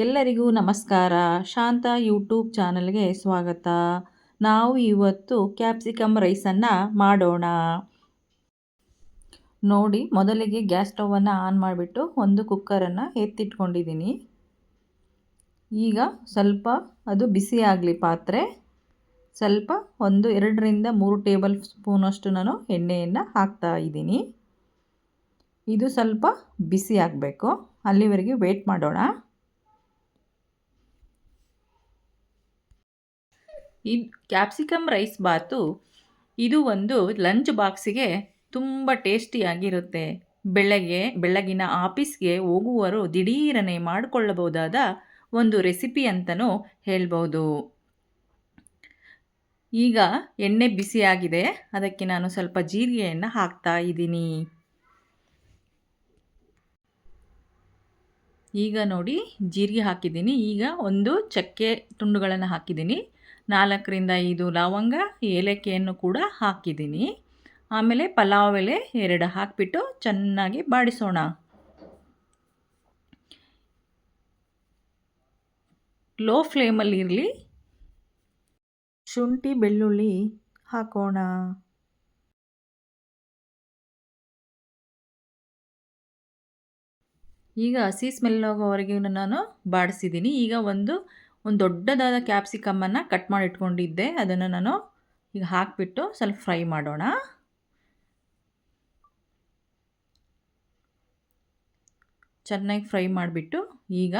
ಎಲ್ಲರಿಗೂ ನಮಸ್ಕಾರ. ಶಾಂತ ಯೂಟ್ಯೂಬ್ ಚಾನಲ್ಗೆ ಸ್ವಾಗತ. ನಾವು ಇವತ್ತು ಕ್ಯಾಪ್ಸಿಕಮ್ ರೈಸನ್ನು ಮಾಡೋಣ. ನೋಡಿ, ಮೊದಲಿಗೆ ಗ್ಯಾಸ್ ಸ್ಟವನ್ನು ಆನ್ ಮಾಡಿಬಿಟ್ಟು ಒಂದು ಕುಕ್ಕರನ್ನು ಎತ್ತಿಟ್ಕೊಂಡಿದ್ದೀನಿ. ಈಗ ಸ್ವಲ್ಪ ಅದು ಬಿಸಿ ಆಗಲಿ ಪಾತ್ರೆ. ಸ್ವಲ್ಪ 2ರಿಂದ 3 ಟೇಬಲ್ ಸ್ಪೂನಷ್ಟು ನಾನು ಎಣ್ಣೆಯನ್ನು ಹಾಕ್ತಾ ಇದ್ದೀನಿ. ಇದು ಸ್ವಲ್ಪ ಬಿಸಿ ಆಗಬೇಕು, ಅಲ್ಲಿವರೆಗೆ ವೇಟ್ ಮಾಡೋಣ. ಈ ಕ್ಯಾಪ್ಸಿಕಮ್ ರೈಸ್ ಬಾತು ಇದು ಒಂದು ಲಂಚ್ ಬಾಕ್ಸಿಗೆ ತುಂಬ ಟೇಸ್ಟಿಯಾಗಿರುತ್ತೆ. ಬೆಳಗಿನ ಆಫೀಸ್ಗೆ ಹೋಗುವವರು ದಿಢೀರನೆ ಮಾಡಿಕೊಳ್ಳಬಹುದಾದ ಒಂದು ರೆಸಿಪಿ ಅಂತಲೂ ಹೇಳ್ಬೋದು. ಈಗ ಎಣ್ಣೆ ಬಿಸಿಯಾಗಿದೆ, ಅದಕ್ಕೆ ನಾನು ಸ್ವಲ್ಪ ಜೀರಿಗೆಯನ್ನು ಹಾಕ್ತಾ ಇದ್ದೀನಿ. ಈಗ ನೋಡಿ, ಜೀರಿಗೆ ಹಾಕಿದ್ದೀನಿ. ಈಗ ಒಂದು ಚಕ್ಕೆ ತುಂಡುಗಳನ್ನು ಹಾಕಿದ್ದೀನಿ. 4ರಿಂದ 5 ಲವಂಗ, ಏಲಕ್ಕಿಯನ್ನು ಕೂಡ ಹಾಕಿದ್ದೀನಿ. ಆಮೇಲೆ ಪಲಾವ್ ಎಲೆ 2 ಹಾಕಿಬಿಟ್ಟು ಚೆನ್ನಾಗಿ ಬಾಡಿಸೋಣ. ಲೋ ಫ್ಲೇಮಲ್ಲಿ ಇರಲಿ. ಶುಂಠಿ ಬೆಳ್ಳುಳ್ಳಿ ಹಾಕೋಣ. ಈಗ ಹಸಿ ಸ್ಮೆಲ್ ಹೋಗೋವರೆಗೂ ನಾನು ಬಾಡಿಸಿದ್ದೀನಿ. ಈಗ ಒಂದು ದೊಡ್ಡದಾದ ಕ್ಯಾಪ್ಸಿಕಮ್ಮನ್ನು ಕಟ್ ಮಾಡಿ ಇಟ್ಕೊಂಡಿದ್ದೆ, ಅದನ್ನು ನಾನು ಈಗ ಹಾಕಿಬಿಟ್ಟು ಸ್ವಲ್ಪ ಫ್ರೈ ಮಾಡೋಣ. ಚೆನ್ನಾಗಿ ಫ್ರೈ ಮಾಡಿಬಿಟ್ಟು ಈಗ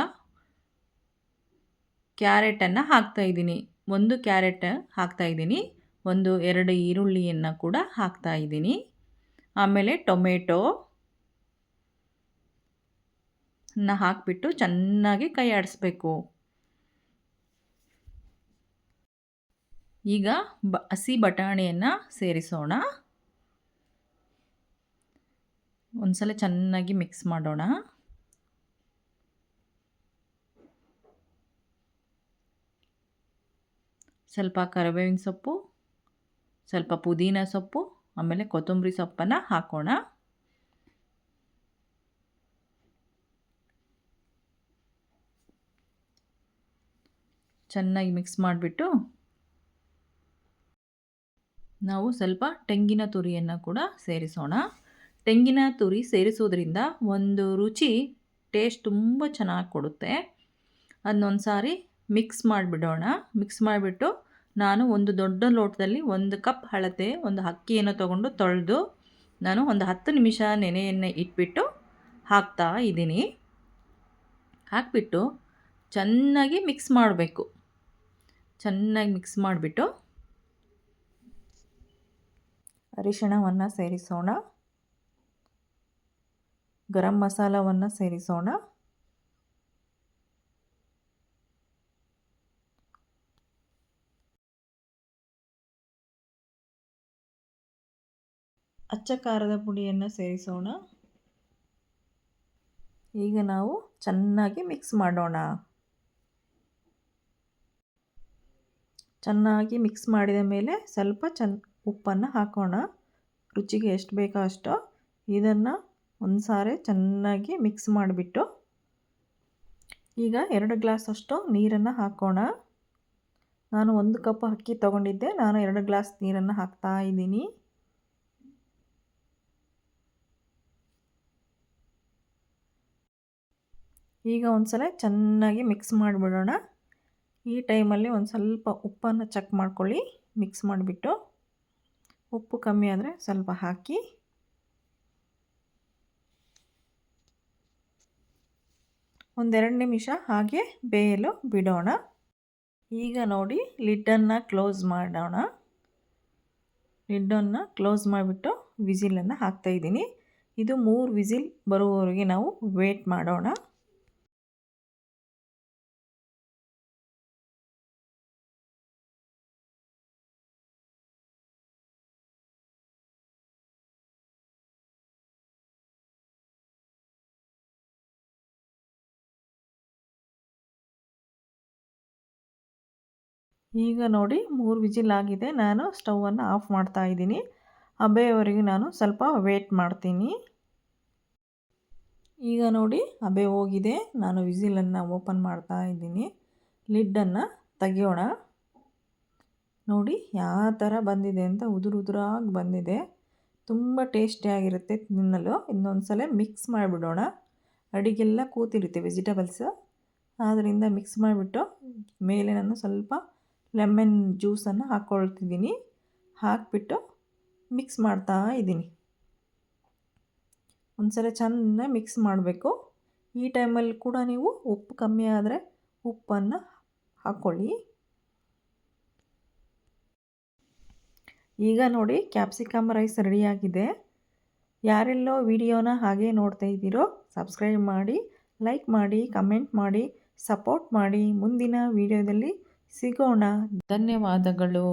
ಕ್ಯಾರೆಟನ್ನು ಹಾಕ್ತಾಯಿದ್ದೀನಿ. 1 ಕ್ಯಾರೆಟ್ ಹಾಕ್ತಾಯಿದ್ದೀನಿ. 2 ಈರುಳ್ಳಿಯನ್ನು ಕೂಡ ಹಾಕ್ತಾಯಿದ್ದೀನಿ. ಆಮೇಲೆ ಟೊಮೆಟೊ ಹಾಕಿಬಿಟ್ಟು ಚೆನ್ನಾಗಿ ಕೈ ಆಡಿಸ್ಬೇಕು. ಈಗ ಹಸಿ ಬಟಾಣಿಯನ್ನು ಸೇರಿಸೋಣ. ಒಂದ್ಸಲ ಚೆನ್ನಾಗಿ ಮಿಕ್ಸ್ ಮಾಡೋಣ. ಸ್ವಲ್ಪ ಕರಿಬೇವಿನ ಸೊಪ್ಪು, ಸ್ವಲ್ಪ ಪುದೀನ ಸೊಪ್ಪು, ಆಮೇಲೆ ಕೊತ್ತಂಬರಿ ಸೊಪ್ಪನ್ನು ಹಾಕೋಣ. ಚೆನ್ನಾಗಿ ಮಿಕ್ಸ್ ಮಾಡಿಬಿಟ್ಟು ನಾವು ಸ್ವಲ್ಪ ತೆಂಗಿನ ತುರಿಯನ್ನು ಕೂಡ ಸೇರಿಸೋಣ. ತೆಂಗಿನ ತುರಿ ಸೇರಿಸೋದ್ರಿಂದ ಒಂದು ರುಚಿ ಟೇಸ್ಟ್ ತುಂಬ ಚೆನ್ನಾಗಿ ಕೊಡುತ್ತೆ. ಅದನ್ನೊಂದು ಸಾರಿ ಮಿಕ್ಸ್ ಮಾಡಿಬಿಡೋಣ. ಮಿಕ್ಸ್ ಮಾಡಿಬಿಟ್ಟು ನಾನು ಒಂದು ದೊಡ್ಡ ಲೋಟದಲ್ಲಿ 1 ಕಪ್ ಅಳತೆ ಒಂದು ಅಕ್ಕಿಯನ್ನು ತೊಗೊಂಡು ತೊಳೆದು ನಾನು ಒಂದು 10 ನಿಮಿಷ ನೆನೆಯನ್ನು ಇಟ್ಬಿಟ್ಟು ಹಾಕ್ತಾ ಇದ್ದೀನಿ. ಹಾಕಿಬಿಟ್ಟು ಚೆನ್ನಾಗಿ ಮಿಕ್ಸ್ ಮಾಡಬೇಕು. ಚೆನ್ನಾಗಿ ಮಿಕ್ಸ್ ಮಾಡಿಬಿಟ್ಟು ಅರಿಶಿಣವನ್ನು ಸೇರಿಸೋಣ. ಗರಂ ಮಸಾಲವನ್ನು ಸೇರಿಸೋಣ. ಅಚ್ಚ ಖಾರದ ಪುಡಿಯನ್ನು ಸೇರಿಸೋಣ. ಈಗ ನಾವು ಚೆನ್ನಾಗಿ ಮಿಕ್ಸ್ ಮಾಡೋಣ. ಚೆನ್ನಾಗಿ ಮಿಕ್ಸ್ ಮಾಡಿದ ಮೇಲೆ ಸ್ವಲ್ಪ ಉಪ್ಪನ್ನು ಹಾಕೋಣ. ರುಚಿಗೆ ಎಷ್ಟು ಬೇಕೋ ಅಷ್ಟು. ಇದನ್ನು ಒಂದು ಸಾರಿ ಚೆನ್ನಾಗಿ ಮಿಕ್ಸ್ ಮಾಡಿಬಿಟ್ಟು ಈಗ 2 ಗ್ಲಾಸ್ ಅಷ್ಟು ನೀರನ್ನು ಹಾಕೋಣ. ನಾನು 1 ಕಪ್ ಅಕ್ಕಿ ತೊಗೊಂಡಿದ್ದೆ, ನಾನು 2 ಗ್ಲಾಸ್ ನೀರನ್ನು ಹಾಕ್ತಾ ಇದ್ದೀನಿ. ಈಗ ಒಂದು ಸಲ ಚೆನ್ನಾಗಿ ಮಿಕ್ಸ್ ಮಾಡಿಬಿಡೋಣ. ಈ ಟೈಮಲ್ಲಿ ಒಂದು ಸ್ವಲ್ಪ ಉಪ್ಪನ್ನು ಚೆಕ್ ಮಾಡ್ಕೊಳ್ಳಿ. ಮಿಕ್ಸ್ ಮಾಡಿಬಿಟ್ಟು ಉಪ್ಪು ಕಮ್ಮಿ ಆದರೆ ಸ್ವಲ್ಪ ಹಾಕಿ ಒಂದು 2 ನಿಮಿಷ ಹಾಗೆ ಬೇಯಲು ಬಿಡೋಣ. ಈಗ ನೋಡಿ, ಲಿಡ್ಡನ್ನು ಕ್ಲೋಸ್ ಮಾಡೋಣ. ಲಿಡ್ಡನ್ನು ಕ್ಲೋಸ್ ಮಾಡಿಬಿಟ್ಟು ವಿಸಿಲನ್ನು ಹಾಕ್ತಾಯಿದ್ದೀನಿ. ಇದು 3 ವಿಸಿಲ್ ಬರುವವರೆಗೆ ನಾವು ವೇಟ್ ಮಾಡೋಣ. ಈಗ ನೋಡಿ, 3 ವಿಸಿಲ್ ಆಗಿದೆ. ನಾನು ಸ್ಟವನ್ನು ಆಫ್ ಮಾಡ್ತಾ ಇದ್ದೀನಿ. ಬೇಯೋವರೆಗೂ ನಾನು ಸ್ವಲ್ಪ ವೇಟ್ ಮಾಡ್ತೀನಿ. ಈಗ ನೋಡಿ ಹಬೆ ಹೋಗಿದೆ. ನಾನು ವಿಸಿಲನ್ನು ಓಪನ್ ಮಾಡ್ತಾ ಇದ್ದೀನಿ. ಲಿಡ್ಡನ್ನು ತೆಗೆಯೋಣ. ನೋಡಿ ಯಾವ ಥರ ಬಂದಿದೆ ಅಂತ, ಉದುರಾಗಿ ಬಂದಿದೆ. ತುಂಬ ಟೇಸ್ಟಿಯಾಗಿರುತ್ತೆ ತಿನ್ನಲು. ಇನ್ನೊಂದು ಸಲ ಮಿಕ್ಸ್ ಮಾಡಿಬಿಡೋಣ. ಅಡಿಗೆಲ್ಲ ಕೂತಿರುತ್ತೆ ವೆಜಿಟೇಬಲ್ಸ್, ಆದ್ದರಿಂದ ಮಿಕ್ಸ್ ಮಾಡಿಬಿಟ್ಟು ಮೇಲೆ ನಾನು ಸ್ವಲ್ಪ ಲೆಮನ್ ಜ್ಯೂಸನ್ನು ಹಾಕ್ಕೊಳ್ತಿದ್ದೀನಿ. ಹಾಕಿಬಿಟ್ಟು ಮಿಕ್ಸ್ ಮಾಡ್ತಾ ಇದ್ದೀನಿ. ಒಂದು ಸಲ ಚೆನ್ನಾಗಿ ಮಿಕ್ಸ್ ಮಾಡಬೇಕು. ಈ ಟೈಮಲ್ಲಿ ಕೂಡ ನೀವು ಉಪ್ಪು ಕಮ್ಮಿ ಆದರೆ ಉಪ್ಪನ್ನು ಹಾಕ್ಕೊಳ್ಳಿ. ಈಗ ನೋಡಿ ಕ್ಯಾಪ್ಸಿಕಮ್ ರೈಸ್ ರೆಡಿಯಾಗಿದೆ. ಯಾರೆಲ್ಲೋ ವಿಡಿಯೋನ ಹಾಗೆ ನೋಡ್ತಾ ಇದ್ದೀರೋ ಸಬ್ಸ್ಕ್ರೈಬ್ ಮಾಡಿ, ಲೈಕ್ ಮಾಡಿ, ಕಮೆಂಟ್ ಮಾಡಿ, ಸಪೋರ್ಟ್ ಮಾಡಿ. ಮುಂದಿನ ವಿಡಿಯೋದಲ್ಲಿ ಸಿಗೋಣ. ಧನ್ಯವಾದಗಳು.